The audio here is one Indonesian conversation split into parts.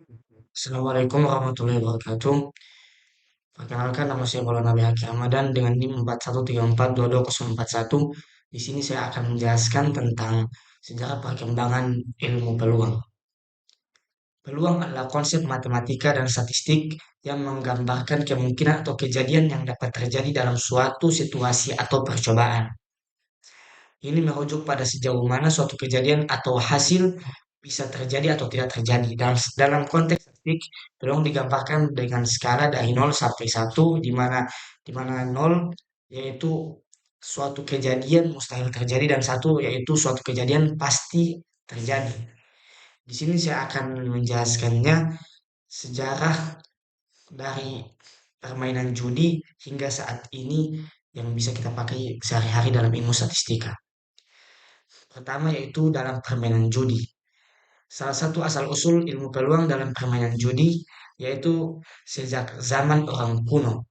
Assalamualaikum warahmatullahi wabarakatuh. Perkenalkan nama saya Maulana Bihaki Ramadan dengan NIM 41342201. Di sini saya akan menjelaskan tentang sejarah perkembangan ilmu peluang. Peluang adalah konsep matematika dan statistik yang menggambarkan kemungkinan atau kejadian yang dapat terjadi dalam suatu situasi atau percobaan. Ini merujuk pada sejauh mana suatu kejadian atau hasil bisa terjadi atau tidak terjadi. Dalam konteks statistik, peluang digambarkan dengan skala dari 0 sampai 1, di mana 0 yaitu suatu kejadian mustahil terjadi dan 1 yaitu suatu kejadian pasti terjadi. Di sini saya akan menjelaskannya sejarah dari permainan judi hingga saat ini yang bisa kita pakai sehari-hari dalam ilmu statistika. Pertama yaitu dalam permainan judi. Salah satu asal-usul ilmu peluang dalam permainan judi yaitu sejak zaman orang kuno.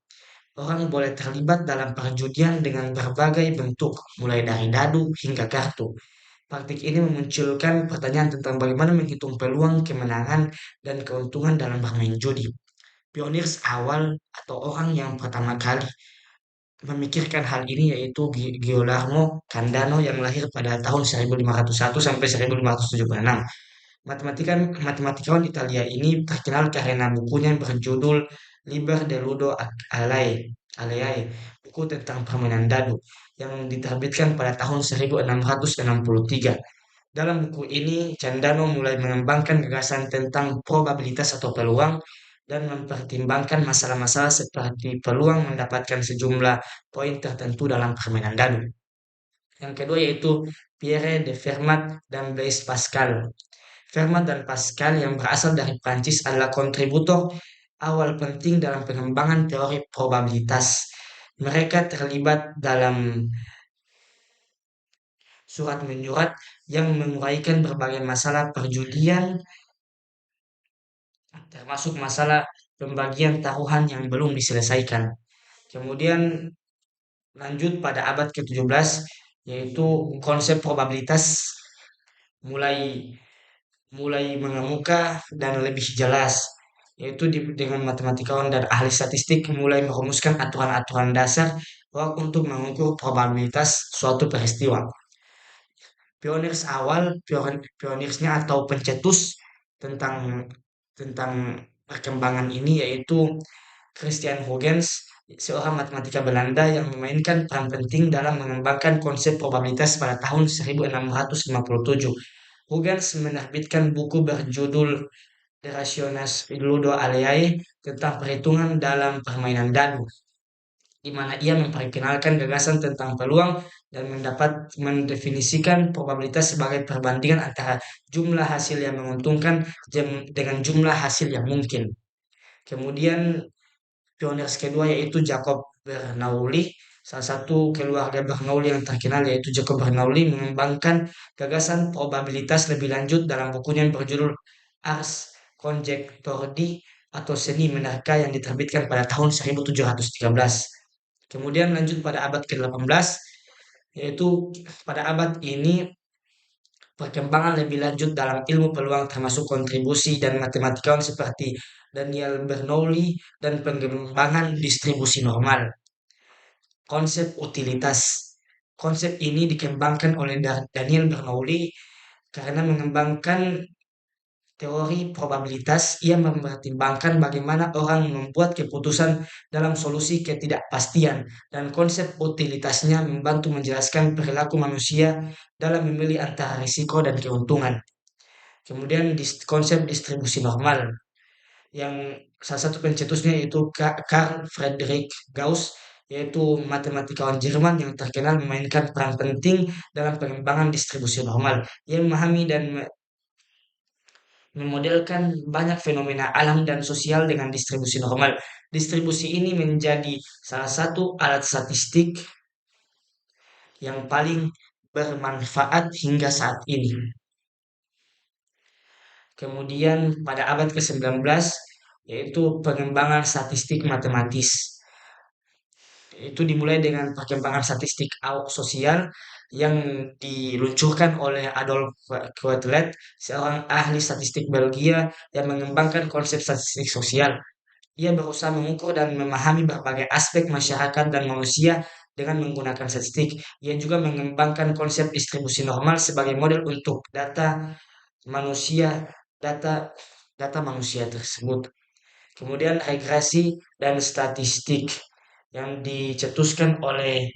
Orang boleh terlibat dalam perjudian dengan berbagai bentuk, mulai dari dadu hingga kartu. Praktik ini memunculkan pertanyaan tentang bagaimana menghitung peluang kemenangan dan keuntungan dalam bermain judi. Pionir awal atau orang yang pertama kali memikirkan hal ini yaitu Girolamo Cardano yang lahir pada tahun 1501 sampai 1576. Matematikawan Italia ini terkenal karena bukunya yang berjudul Liber de Ludo Aleae, buku tentang permainan dadu, yang diterbitkan pada tahun 1663. Dalam buku ini, Candano mulai mengembangkan gagasan tentang probabilitas atau peluang dan mempertimbangkan masalah-masalah seperti peluang mendapatkan sejumlah poin tertentu dalam permainan dadu. Yang kedua yaitu Pierre de Fermat dan Blaise Pascal. Fermat dan Pascal yang berasal dari Prancis adalah kontributor awal penting dalam pengembangan teori probabilitas. Mereka terlibat dalam surat menyurat yang menguraikan berbagai masalah perjudian, termasuk masalah pembagian taruhan yang belum diselesaikan. Kemudian lanjut pada abad ke-17, yaitu konsep probabilitas mulai mulai mengemuka dan lebih jelas, yaitu dengan matematikawan dan ahli statistik mulai merumuskan aturan-aturan dasar untuk mengukur probabilitas suatu peristiwa. Pioneersnya atau pencetus tentang tentang perkembangan ini yaitu Christian Huygens, seorang matematika Belanda yang memainkan peran penting dalam mengembangkan konsep probabilitas pada tahun 1657. Huygens menerbitkan buku berjudul De Rationis Ludo Aleae tentang perhitungan dalam permainan dadu, di mana ia memperkenalkan gagasan tentang peluang dan mendapat mendefinisikan probabilitas sebagai perbandingan antara jumlah hasil yang menguntungkan dengan jumlah hasil yang mungkin. Kemudian pionir kedua yaitu Jacob Bernoulli. Salah satu keluarga Bernoulli yang terkenal yaitu Jacob Bernoulli mengembangkan gagasan probabilitas lebih lanjut dalam bukunya yang berjudul Ars Conjecturi atau Seni Menerka yang diterbitkan pada tahun 1713. Kemudian lanjut pada abad ke-18, yaitu pada abad ini perkembangan lebih lanjut dalam ilmu peluang termasuk kontribusi dan matematikawan seperti Daniel Bernoulli dan pengembangan distribusi normal. Konsep utilitas. Konsep ini dikembangkan oleh Daniel Bernoulli karena mengembangkan teori probabilitas. Ia mempertimbangkan bagaimana orang membuat keputusan dalam solusi ketidakpastian, dan konsep utilitasnya membantu menjelaskan perilaku manusia dalam memilih antara risiko dan keuntungan. Kemudian konsep distribusi normal yang salah satu pencetusnya yaitu Carl Friedrich Gauss, yaitu matematikawan Jerman yang terkenal memainkan peran penting dalam pengembangan distribusi normal. Ia memahami dan memodelkan banyak fenomena alam dan sosial dengan distribusi normal. Distribusi ini menjadi salah satu alat statistik yang paling bermanfaat hingga saat ini. Kemudian pada abad ke-19 yaitu pengembangan statistik matematis. Itu dimulai dengan perkembangan statistik sosial yang diluncurkan oleh Adolf Quetelet, seorang ahli statistik Belgia yang mengembangkan konsep statistik sosial. Ia berusaha mengukur dan memahami berbagai aspek masyarakat dan manusia dengan menggunakan statistik. Ia juga mengembangkan konsep distribusi normal sebagai model untuk manusia, data data manusia tersebut. Kemudian regresi dan statistik yang dicetuskan oleh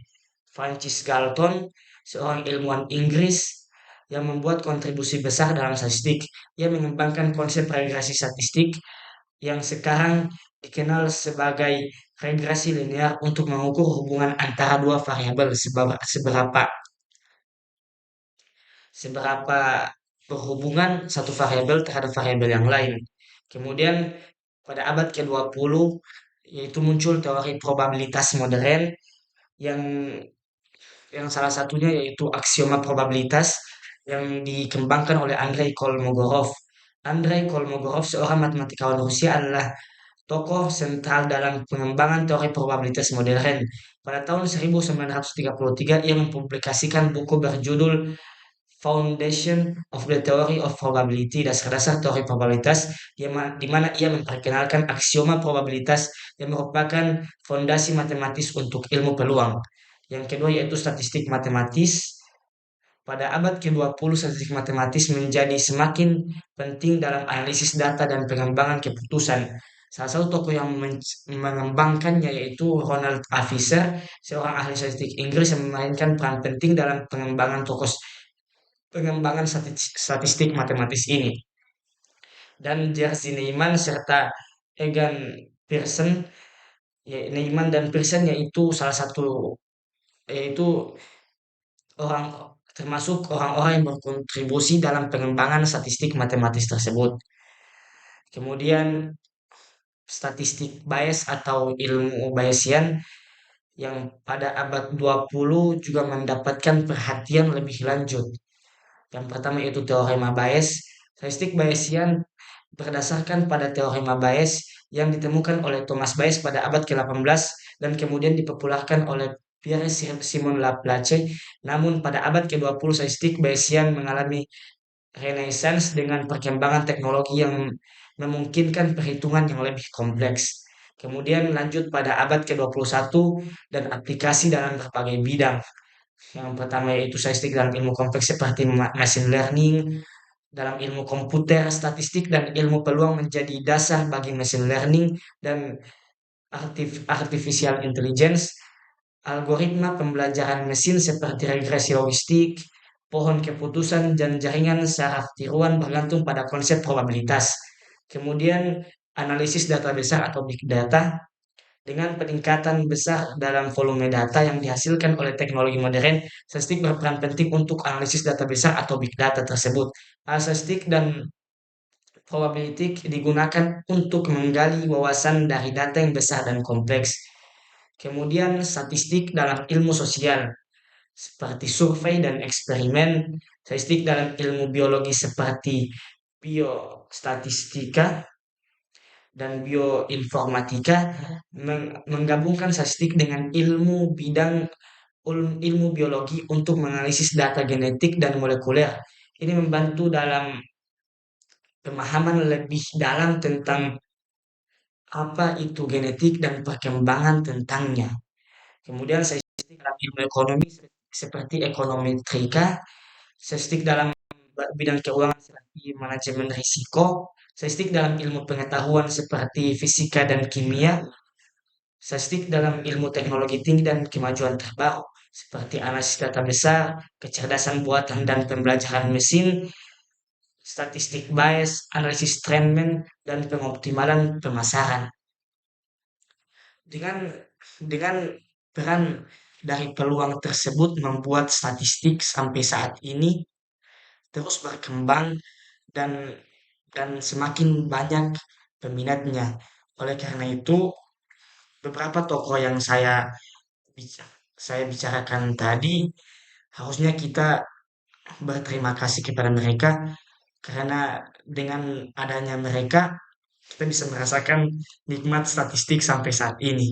Francis Galton, seorang ilmuwan Inggris yang membuat kontribusi besar dalam statistik. Ia mengembangkan konsep regresi statistik yang sekarang dikenal sebagai regresi linear untuk mengukur hubungan antara dua variabel seberapa seberapa berhubungan satu variabel terhadap variabel yang lain. Kemudian pada abad ke-20 yaitu muncul teori probabilitas modern yang salah satunya yaitu aksioma probabilitas yang dikembangkan oleh Andrei Kolmogorov. Andrei Kolmogorov, seorang matematikawan Rusia, adalah tokoh sentral dalam pengembangan teori probabilitas modern. Pada tahun 1933, ia mempublikasikan buku berjudul Foundation of the Theory of Probability, dasar-dasar teori probabilitas, di mana ia memperkenalkan aksioma probabilitas yang merupakan fondasi matematis untuk ilmu peluang. Yang kedua yaitu statistik matematis. Pada abad ke-20, statistik matematis menjadi semakin penting dalam analisis data dan pengembangan keputusan. Salah satu tokoh yang mengembangkannya yaitu Ronald A. Fisher, seorang ahli statistik Inggris yang memainkan peran penting dalam pengembangan statistik matematis ini. Dan Jerzy Neyman serta Egan Pearson, Neyman dan Pearson yaitu salah satu yaitu orang termasuk orang-orang yang berkontribusi dalam pengembangan statistik matematis tersebut. Kemudian statistik bias atau ilmu Bayesian yang pada abad 20 juga mendapatkan perhatian lebih lanjut. Yang pertama yaitu teorema Bayes. Statistik Bayesian berdasarkan pada teorema Bayes yang ditemukan oleh Thomas Bayes pada abad ke-18 dan kemudian dipopulerkan oleh Pierre Simon Laplace. Namun pada abad ke-20 statistik Bayesian mengalami renaissance dengan perkembangan teknologi yang memungkinkan perhitungan yang lebih kompleks. Kemudian lanjut pada abad ke-21 dan aplikasi dalam berbagai bidang. Yang pertama yaitu statistik dalam ilmu kompleks seperti machine learning, dalam ilmu komputer, statistik dan ilmu peluang menjadi dasar bagi machine learning dan artificial intelligence, algoritma pembelajaran mesin seperti regresi logistik, pohon keputusan dan jaringan saraf tiruan bergantung pada konsep probabilitas. Kemudian analisis data besar atau big data dengan peningkatan besar dalam volume data yang dihasilkan oleh teknologi modern, statistik berperan penting untuk analisis data besar atau big data tersebut. Statistik dan probabilitik digunakan untuk menggali wawasan dari data yang besar dan kompleks. Kemudian statistik dalam ilmu sosial seperti survei dan eksperimen, statistik dalam ilmu biologi seperti biostatistika dan bioinformatika menggabungkan statistik dengan ilmu biologi untuk menganalisis data genetik dan molekuler. Ini membantu dalam pemahaman lebih dalam tentang apa itu genetik dan perkembangan tentangnya. Kemudian statistik dalam ilmu ekonomi seperti ekonometrika, statistik dalam bidang keuangan seperti manajemen risiko, statistik dalam ilmu pengetahuan seperti fisika dan kimia, statistik dalam ilmu teknologi tinggi dan kemajuan terbaru seperti analisis data besar, kecerdasan buatan dan pembelajaran mesin, statistik bias, analisis treatment, dan pengoptimalan pemasaran. Dengan dengan peran dari peluang tersebut membuat statistik sampai saat ini terus berkembang dan semakin banyak peminatnya. Oleh karena itu, beberapa tokoh yang saya bicarakan tadi harusnya kita berterima kasih kepada mereka karena dengan adanya mereka kita bisa merasakan nikmat statistik sampai saat ini.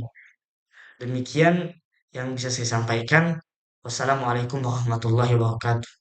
Demikian yang bisa saya sampaikan. Wassalamualaikum warahmatullahi wabarakatuh.